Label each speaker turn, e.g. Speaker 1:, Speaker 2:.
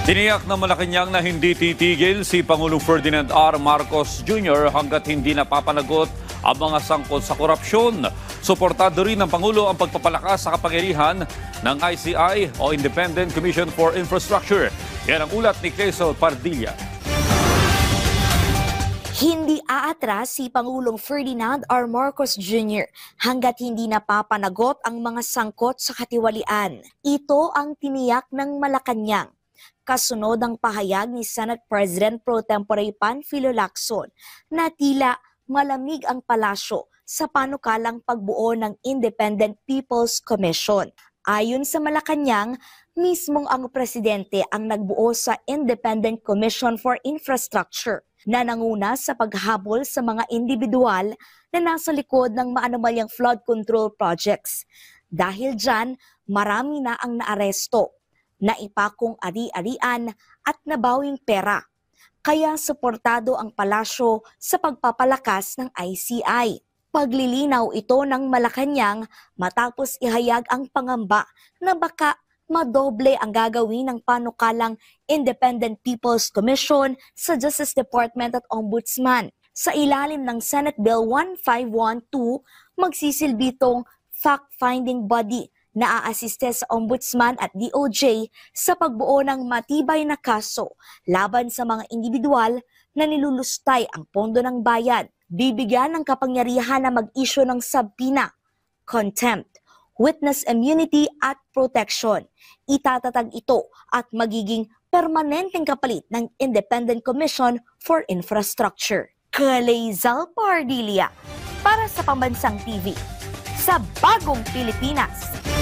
Speaker 1: Tiniyak na Malacanang na hindi titigil si Pangulong Ferdinand R. Marcos Jr. hanggat hindi napapanagot ang mga sangkot sa korupsyon. Suportado rin ng Pangulo ang pagpapalakas sa kapangyarihan ng ICI o Independent Commission for Infrastructure. Yan ang ulat ni Quezon Pardilla.
Speaker 2: Hindi aatras si Pangulong Ferdinand R. Marcos Jr. hanggat hindi napapanagot ang mga sangkot sa katiwalian. Ito ang tiniyak ng Malacanang. Kasunod ang pahayag ni Senate President Pro Tempore Panfilo Lacson na tila malamig ang palasyo sa panukalang pagbuo ng Independent People's Commission. Ayon sa Malacanang, mismong ang presidente ang nagbuo sa Independent Commission for Infrastructure na nanguna sa paghabol sa mga individual na nasa likod ng maanomalyang flood control projects. Dahil dyan, marami na ang naaresto, naipakong ari-arian at nabawing pera. Kaya suportado ang palasyo sa pagpapalakas ng ICI. Paglilinaw ito ng Malacanang matapos ihayag ang pangamba na baka madoble ang gagawin ng panukalang Independent People's Commission sa Justice Department at Ombudsman. Sa ilalim ng Senate Bill 1512, magsisilbi itong fact-finding body na aasiste sa Ombudsman at DOJ sa pagbuo ng matibay na kaso laban sa mga individual na nilulustay ang pondo ng bayan. Bibigyan ng kapangyarihan na mag-issue ng subpoena, contempt, witness immunity at protection. Itatatag ito at magiging permanenteng kapalit ng Independent Commission for Infrastructure. Quezon Pardilla para sa Pambansang TV sa Bagong Pilipinas.